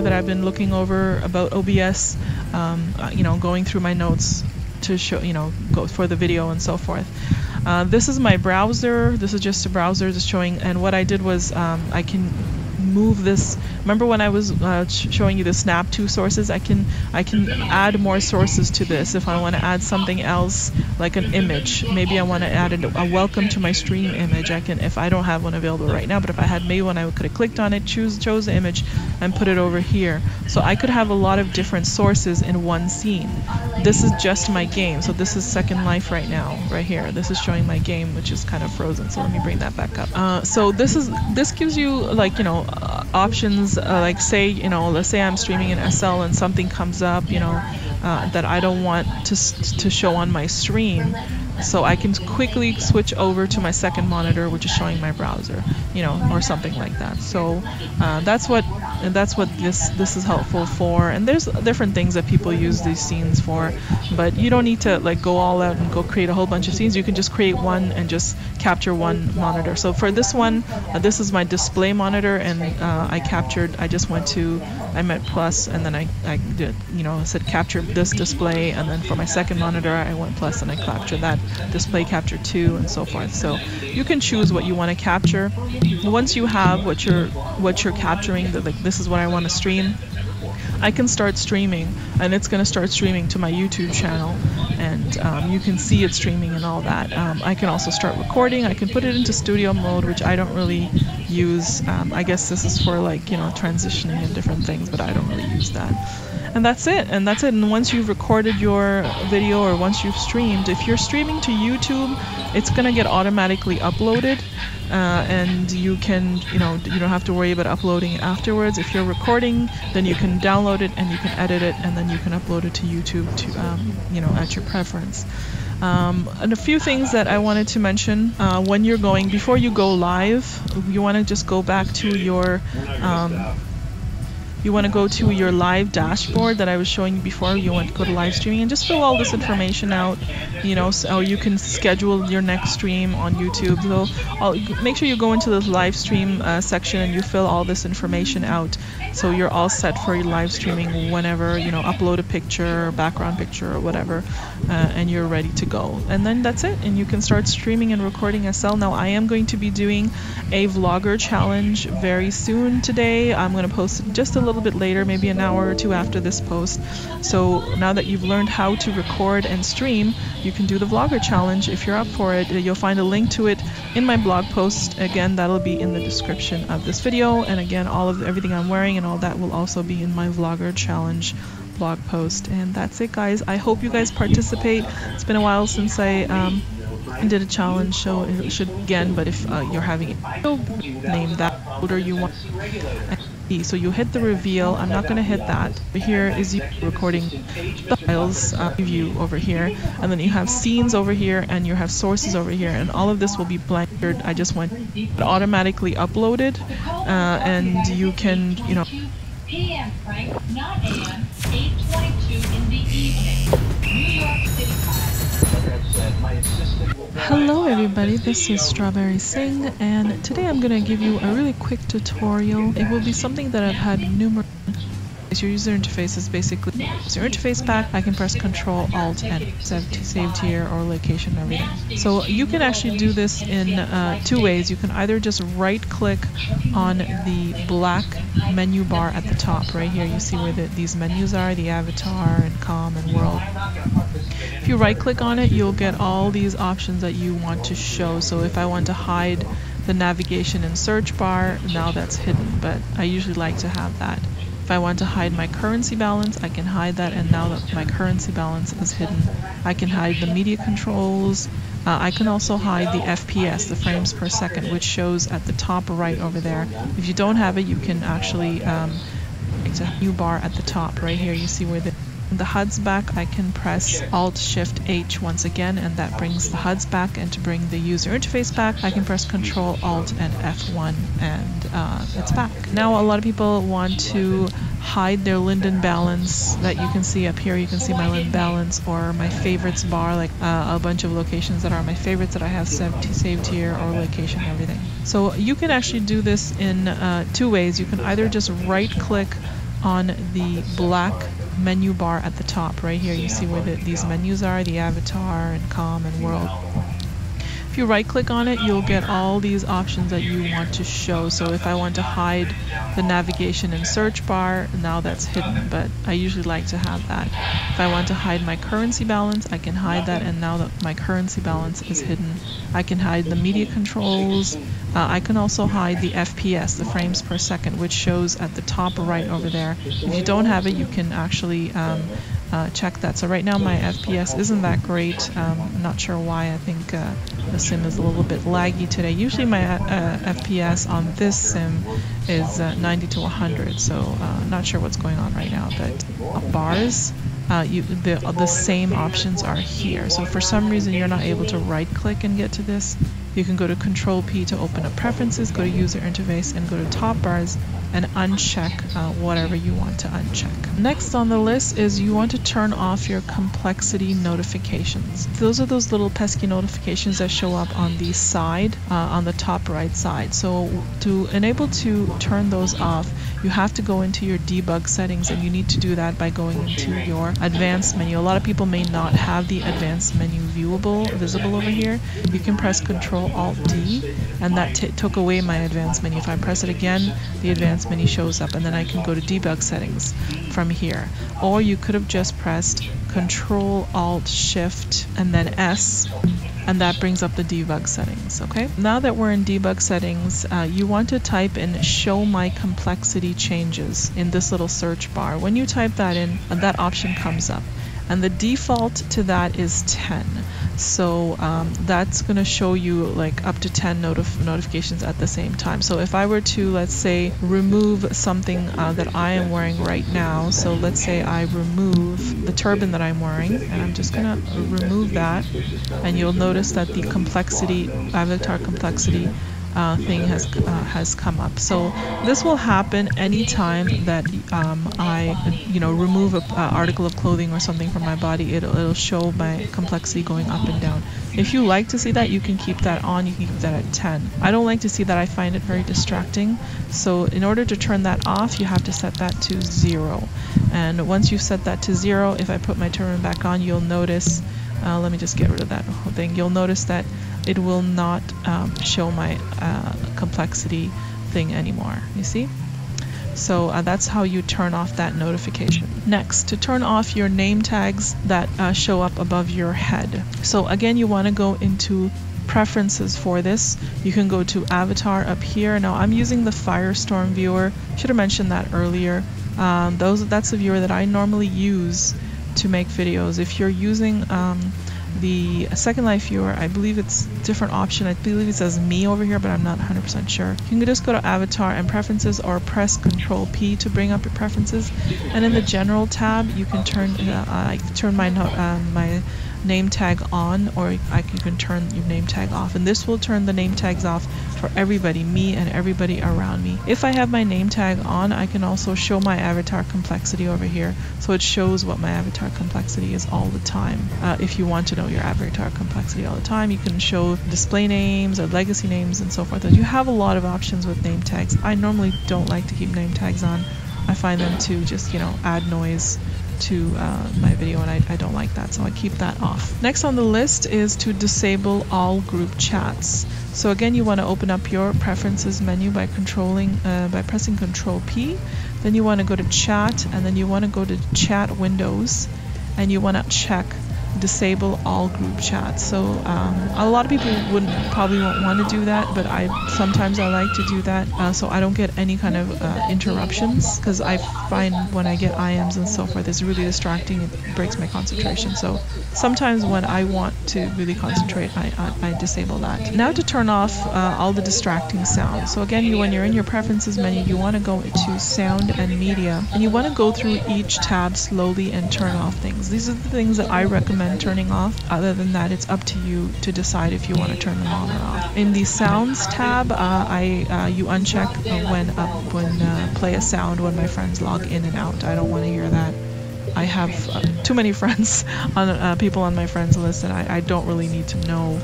that I've been looking over about OBS, you know, going through my notes to show, you know, go for the video and so forth. This is my browser. This is just a browser just showing, and what I did was I can move this. Remember when I was showing you the snap to sources? I can add more sources to this if I want to add something else, like an image. Maybe I want to add a welcome to my stream image. I can, if I don't have one available right now, but if I had made one, I could have clicked on it, chose the image, and put it over here. So I could have a lot of different sources in one scene. This is just my game. So this is Second Life right now, right here. This is showing my game, which is kind of frozen. So let me bring that back up. So this gives you, like, you know, options, like, say, you know, let's say I'm streaming in SL and something comes up, you know, that I don't want to show on my stream. So I can quickly switch over to my second monitor, which is showing my browser, you know, or something like that. So that's what this is helpful for. And there's different things that people use these scenes for, but you don't need to like go all out and go create a whole bunch of scenes. You can just create one and just capture one monitor. So for this one, this is my display monitor, and I just went to, I met plus, and then I did, you know, said capture this display, and then for my second monitor I went plus and I captured that display, capture 2, and so forth. So you can choose what you want to capture. Once you have what you're capturing, like this is what I want to stream, I can start streaming, and it's going to start streaming to my YouTube channel, and you can see it streaming and all that. I can also start recording. I can put it into studio mode, which I don't really use. I guess this is for, like, you know, transitioning and different things, but I don't really use that. And that's it. And once you've recorded your video, or once you've streamed, if you're streaming to YouTube, it's going to get automatically uploaded. And you can, you know, you don't have to worry about uploading it afterwards. If you're recording, then you can download it and you can edit it, and then you can upload it to YouTube to, you know, at your preference. And a few things that I wanted to mention when you're going, before you go live, you want to just go back to your you want to go to your live dashboard that I was showing you before. You want to go to live streaming and just fill all this information out, you know, so you can schedule your next stream on YouTube. So make sure you go into the live stream section and you fill all this information out, so you're all set for your live streaming whenever, you know, upload a picture, background picture, or whatever, and you're ready to go. And then that's it, and you can start streaming and recording SL. Now I am going to be doing a vlogger challenge very soon today. I'm going to post it just a little bit later, maybe an hour or two after this post. So now that you've learned how to record and stream, you can do the vlogger challenge if you're up for it. You'll find a link to it in my blog post. Again, that'll be in the description of this video, and again, everything I'm wearing and all that will also be in my vlogger challenge blog post. And that's it, guys. I hope you guys participate. It's been a while since I did a challenge, so it should again, but if you're having it, name that folder you want. So you hit the reveal. I'm not going to hit that. Here is you recording the files view over here, and then you have scenes over here, and you have sources over here, and all of this will be blankered. I just went automatically uploaded, and you can, you know. PM, Frank, not AM, 8:22 in the evening. New York City time. Hello everybody, this is Strawberry Singh, and today I'm going to give you a really quick tutorial. It will be something that I've had numerous. Your user interface is basically your interface pack. I can press Control Alt and saved here, or location and everything. So you can actually do this in two ways. You can either just right click on the black menu bar at the top right here. You see where these menus are, the avatar and com and world. If you right click on it, you'll get all these options that you want to show. So if I want to hide the navigation and search bar, now that's hidden, but I usually like to have that. If I want to hide my currency balance, I can hide that, and now that my currency balance is hidden, I can hide the media controls. I can also hide the FPS, the frames per second, which shows at the top right over there. If you don't have it, you can actually, it's a new bar at the top right here. You see where the HUD's back. I can press Alt-Shift-H once again, and that brings the HUD's back. And to bring the user interface back, I can press Control-Alt and F1, and it's back. Now a lot of people want to hide their Linden balance that you can see up here. You can see my Linden balance or my favorites bar, like a bunch of locations that are my favorites that I have saved here, or location and everything. So you can actually do this in two ways. You can either just right click on the black menu bar at the top right here. You see where these menus are, the avatar and com and world. If you right click on it, you'll get all these options that you want to show. So if I want to hide the navigation and search bar, now that's hidden, but I usually like to have that. If I want to hide my currency balance, I can hide that, and now that my currency balance is hidden, I can hide the media controls. I can also hide the FPS, the frames per second, which shows at the top right over there. If you don't have it, you can actually check that. So right now my FPS isn't that great. I'm not sure why. I think the sim is a little bit laggy today. Usually my FPS on this sim is 90 to 100, so not sure what's going on right now. But bars, the same options are here. So if for some reason you're not able to right click and get to this, you can go to Control P to open up preferences, go to user interface, and go to top bars and uncheck whatever you want to uncheck. Next on the list is you want to turn off your complexity notifications. Those are those little pesky notifications that show up on the side, on the top right side. So to enable to turn those off, you have to go into your debug settings, and you need to do that by going into your advanced menu. A lot of people may not have the advanced menu visible over here. You can press Control Alt D, and that took away my advanced menu. If I press it again, the advanced menu shows up, and then I can go to debug settings from here. Or you could have just pressed Control Alt Shift and then S, and that brings up the debug settings. Okay, now that we're in debug settings, you want to type in show my complexity changes in this little search bar. When you type that in, that option comes up, and the default to that is 10. So that's going to show you like up to 10 notifications at the same time. So if I were to, let's say, remove something that I am wearing right now, so let's say I remove the turban that I'm wearing, and I'm just going to remove that, and you'll notice that the complexity, avatar complexity thing has come up. So this will happen anytime that I remove an article of clothing or something from my body. It'll show my complexity going up and down. If you like to see that, you can keep that on. You can keep that at 10. I don't like to see that. I find it very distracting. So in order to turn that off, you have to set that to 0. And once you set that to 0, if I put my turban back on, you'll notice, let me just get rid of that whole thing. You'll notice that it will not show my complexity thing anymore. You see? So that's how you turn off that notification. Next, to turn off your name tags that show up above your head. So again, you want to go into preferences for this. You can go to avatar up here. Now I'm using the Firestorm viewer. Should have mentioned that earlier. That's the viewer that I normally use to make videos. If you're using the Second Life viewer, I believe it's a different option. I believe it says me over here, but I'm not 100% sure. You can just go to avatar and preferences, or press Control P to bring up your preferences. And in the general tab, you can turn my name tag on, or you can turn your name tag off, and this will turn the name tags off for everybody, me and everybody around me. If I have my name tag on, I can also show my avatar complexity over here, so it shows what my avatar complexity is all the time. If you want to know your avatar complexity all the time, you can show display names or legacy names and so forth. You have a lot of options with name tags. I normally don't like to keep name tags on. I find them to just, add noise to my video, and I don't like that, so I keep that off. Next on the list is to disable all group chats. So again, you want to open up your preferences menu by pressing Control P. Then you want to go to chat, and then you want to go to chat windows, and you want to check disable all group chats. So a lot of people probably won't want to do that, but sometimes I like to do that so I don't get any kind of interruptions, because I find when I get IMs and so forth, it's really distracting. It breaks my concentration. So sometimes when I want to really concentrate, I disable that. Now to turn off all the distracting sounds. So again, when you're in your preferences menu, you want to go to sound and media, and you want to go through each tab slowly and turn off things. These are the things that I recommend turning off. Other than that, it's up to you to decide if you want to turn them on or off. In the sounds tab, you uncheck when play a sound when my friends log in and out. I don't want to hear that. I have too many friends on people on my friends list, and I don't really need to know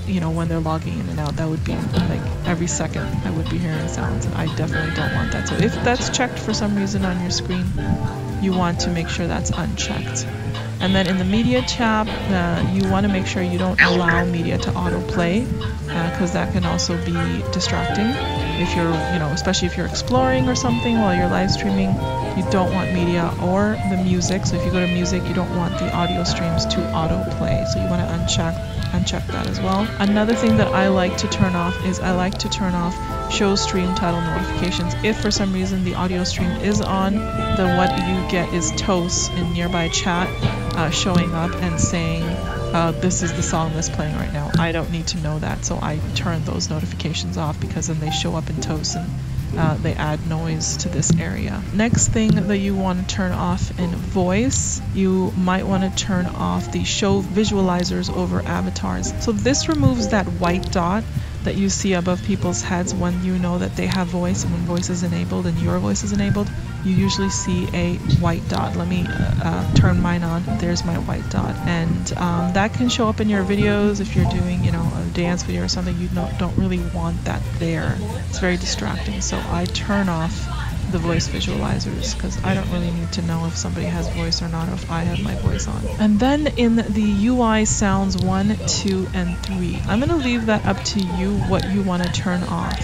you know, when they're logging in and out. That would be like every second I would be hearing sounds, and I definitely don't want that. So if that's checked for some reason on your screen, you want to make sure that's unchecked. And then in the media tab, you want to make sure you don't allow media to autoplay, because that can also be distracting. If you're, you know, especially if you're exploring or something while you're live streaming, you don't want media or the music. So if you go to music, you don't want the audio streams to autoplay. So you want to uncheck that as well. Another thing that I like to turn off is I like to turn off show stream title notifications. If for some reason the audio stream is on, then what you get is toasts in nearby chat showing up and saying, this is the song that's playing right now. I don't need to know that, so I turn those notifications off, because then they show up in toasts and they add noise to this area. Next thing that you want to turn off in voice, you might want to turn off the show visualizers over avatars. So this removes that white dot that you see above people's heads when you know that they have voice, and when voice is enabled and your voice is enabled, you usually see a white dot. Let me turn mine on. There's my white dot, and that can show up in your videos if you're doing, you know, a dance video or something. You don't really want that there. It's very distracting. So I turn off the voice visualizers, because I don't really need to know if somebody has voice or not, or if I have my voice on. And then in the UI sounds 1, 2, and 3, I'm going to leave that up to you what you want to turn off.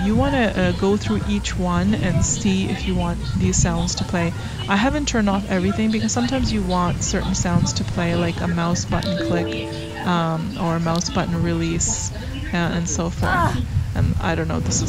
You want to go through each one and see if you want these sounds to play. I haven't turned off everything, because sometimes you want certain sounds to play, like a mouse button click or a mouse button release and so forth. And I don't know, this is